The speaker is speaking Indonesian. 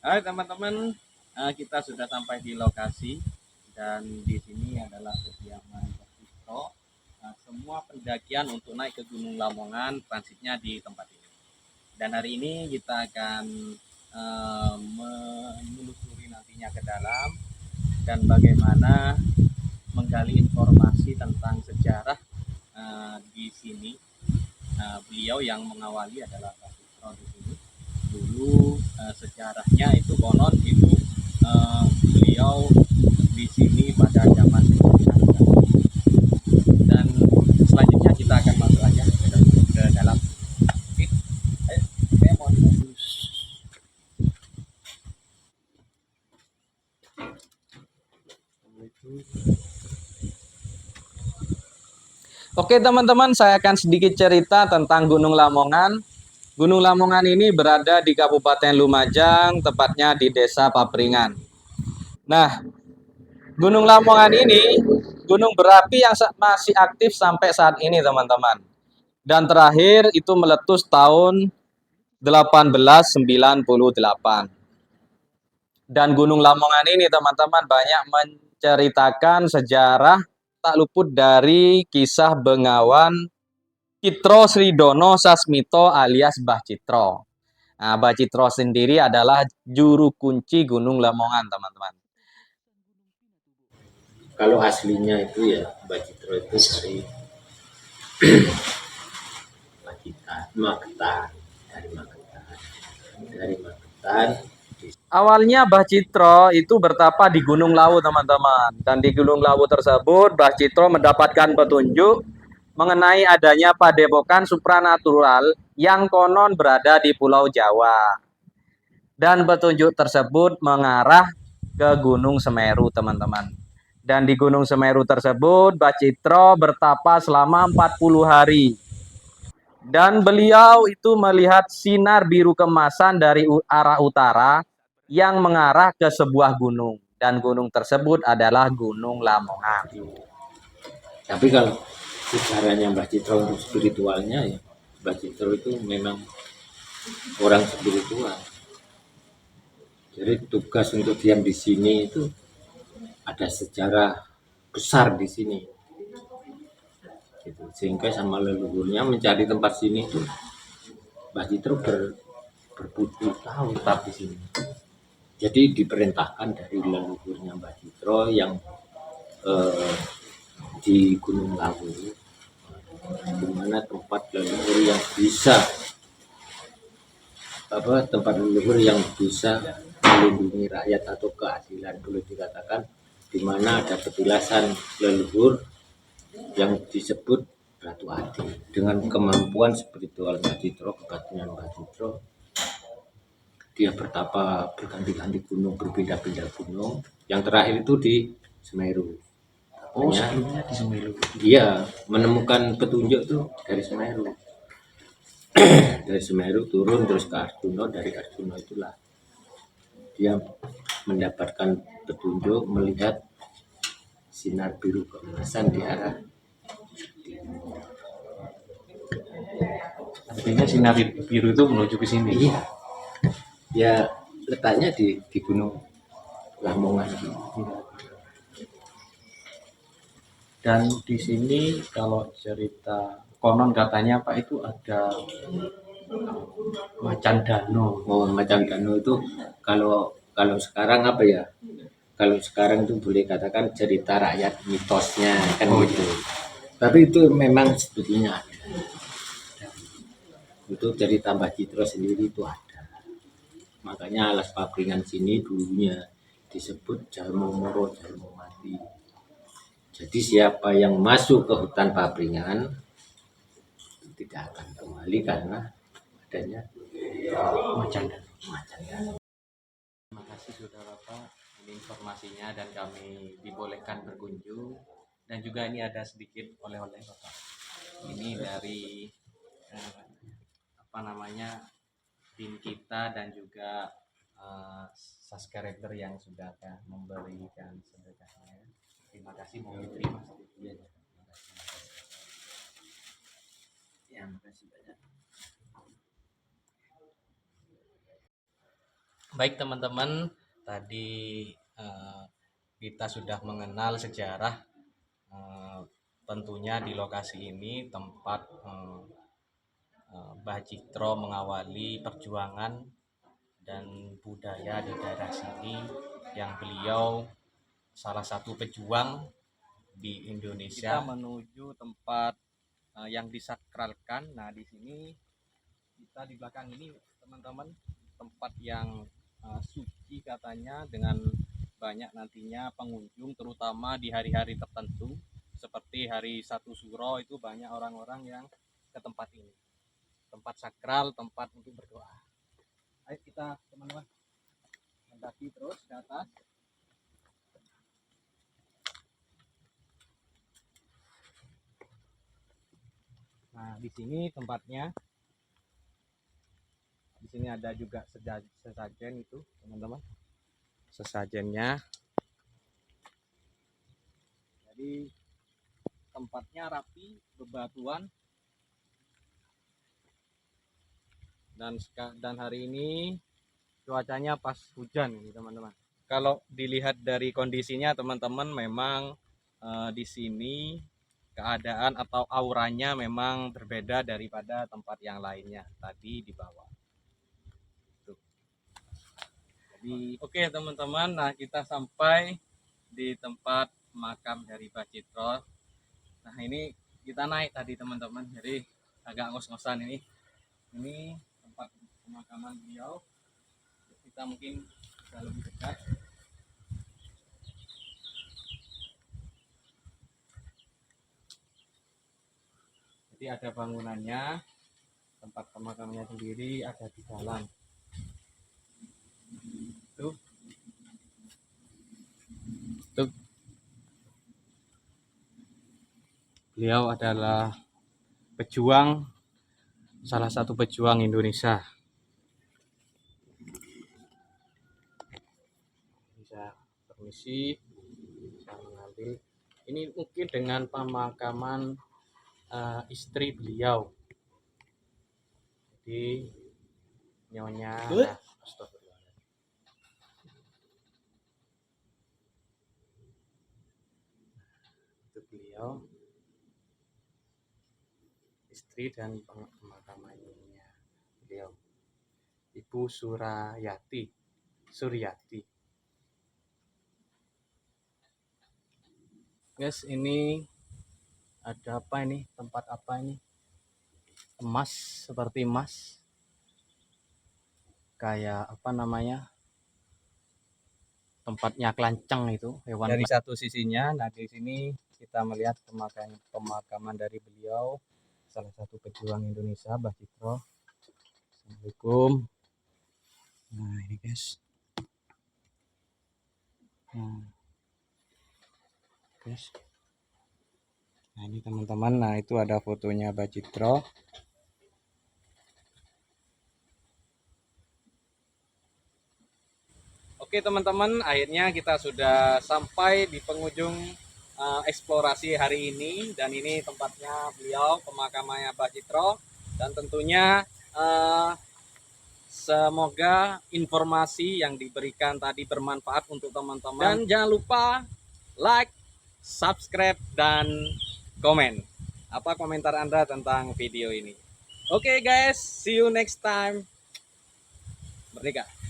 Hai teman-teman, kita sudah sampai di lokasi dan di sini adalah kediaman Pak Citro. Semua pendakian untuk naik ke Gunung Lamongan transitnya di tempat ini. Dan hari ini kita akan menelusuri nantinya ke dalam dan bagaimana menggali informasi tentang sejarah di sini. Beliau yang mengawali adalah Pak Citro di sini. Dulu sejarahnya itu konon itu beliau di sini pada zaman penjajahan. Dan selanjutnya kita akan masuk aja ke dalam. Oke, ayo, saya mau Oke teman-teman, saya akan sedikit cerita tentang Gunung Lamongan. Gunung Lamongan ini berada di Kabupaten Lumajang, tepatnya di Desa Papringan. Nah, Gunung Lamongan ini gunung berapi yang masih aktif sampai saat ini teman-teman. Dan terakhir itu meletus tahun 1898. Dan Gunung Lamongan ini teman-teman banyak menceritakan sejarah tak luput dari kisah Bengawan Citro Sridono Sasmito alias Mbah Citro. Nah, Mbah Citro sendiri adalah juru kunci Gunung Lamongan teman-teman. Kalau aslinya itu ya Mbak Citro itu dari Magetan, dari Magetan. Awalnya Mbah Citro itu bertapa di Gunung Lawu teman-teman. Dan di Gunung Lawu tersebut Mbah Citro mendapatkan petunjuk mengenai adanya padepokan supranatural yang konon berada di Pulau Jawa. Dan petunjuk tersebut mengarah ke Gunung Semeru teman-teman. Dan di Gunung Semeru tersebut Mbah Citro bertapa selama 40 hari. Dan beliau itu melihat sinar biru kemasan dari arah utara yang mengarah ke sebuah gunung. Dan gunung tersebut adalah Gunung Lamongan. Tapi kalau sejarahnya Mbak Citro untuk spiritualnya ya, Mbak Citro itu memang orang spiritual. Jadi tugas untuk diam di sini itu ada sejarah besar di sini. Gitu. Sehingga sama leluhurnya mencari tempat sini itu Mbak Citro berpuluh tahun tetap di sini. Jadi diperintahkan dari leluhurnya Mbak Citro yang di Gunung Lawu, di mana tempat leluhur yang bisa tempat leluhur yang bisa melindungi rakyat atau keadilan, boleh dikatakan, di mana ada petilasan leluhur yang disebut Ratu Adi. Dengan kemampuan spiritual Mbah Citro, kebatinan Mbah Citro, dia bertapa berganti-ganti gunung, berpindah-pindah gunung. Yang terakhir itu di Semeru. Oh, sebelumnya di Semeru. Dia menemukan petunjuk tuh dari Semeru. Dari Semeru turun terus ke Arjuna, dari Arjuna itulah dia mendapatkan petunjuk melihat sinar biru keemasan di arah Artinya sinar biru itu menuju ke sini. Iya, ya letaknya di Gunung Lamongan. Dan di sini kalau cerita konon katanya Pak itu ada macan dano. Oh, macan dano itu kalau kalau sekarang apa ya? Kalau sekarang itu boleh katakan cerita rakyat mitosnya kan gitu. Tapi itu memang sebetulnya ada. Itu dari tambah Citro sendiri itu ada. Makanya alas Papringan sini dulunya disebut Jalmo Moro Jalmo Mati. Jadi siapa yang masuk ke hutan Papringan tidak akan kembali karena adanya Macan dano. Terima kasih sudah Bapak ini informasinya dan kami dibolehkan berkunjung dan juga ini ada sedikit oleh-oleh Bapak. Ini dari apa namanya tim kita dan juga subscriber yang sudah memberikan sedekahnya. Terima kasih, mohon diterima. yang kasih banyak. Baik teman-teman, tadi kita sudah mengenal sejarah tentunya di lokasi ini tempat Mbah Citro mengawali perjuangan dan budaya di daerah sini, yang beliau salah satu pejuang di Indonesia. Kita menuju tempat yang disakralkan. Nah, di sini kita di belakang ini teman-teman, tempat yang suci katanya, dengan banyak nantinya pengunjung, terutama di hari-hari tertentu seperti hari 1 Suro, itu banyak orang-orang yang ke tempat ini. Tempat sakral, tempat untuk berdoa. Ayo kita teman-teman mendaki terus ke atas. Nah, di sini tempatnya. Di sini ada juga sesajen itu, teman-teman. Sesajennya. Jadi tempatnya rapi, bebatuan. Dan hari ini cuacanya pas hujan ini, teman-teman. Kalau dilihat dari kondisinya, teman-teman, memang di sini keadaan atau auranya memang berbeda daripada tempat yang lainnya tadi di bawah. Tuh. Jadi oke teman-teman, nah kita sampai di tempat makam dari Mbah Citro. Nah, ini kita naik tadi teman-teman, jadi agak ngos-ngosan ini. Ini tempat pemakaman beliau. Kita mungkin bisa lebih dekat. Jadi ada bangunannya, tempat pemakamannya sendiri ada di dalam. Tuh. Tuh. Beliau adalah pejuang, salah satu pejuang Indonesia. Bisa permisi, bisa mengambil. Ini mungkin dengan pemakaman istri beliau. Jadi nyonya, nah, itu beliau, istri dan pemakamannya beliau, Ibu Suryati. Guys, ini ada apa ini? Tempat apa ini? Emas, seperti emas. Kayak apa namanya? Tempatnya kelanceng itu, hewan. Dari satu sisinya, nah di sini kita melihat pemakaman dari beliau, salah satu pejuang Indonesia, Mbah Citro. Assalamualaikum. Nah, ini guys. Nah, guys. Nah, ini teman-teman, nah itu ada fotonya Mbah Citro. Oke teman-teman, akhirnya kita sudah sampai di penghujung eksplorasi hari ini, dan ini tempatnya beliau, pemakamannya Mbah Citro. Dan tentunya semoga informasi yang diberikan tadi bermanfaat untuk teman-teman. Dan jangan lupa like, subscribe, dan komen. Apa komentar Anda tentang video ini? Oke guys, see you next time. Merdeka!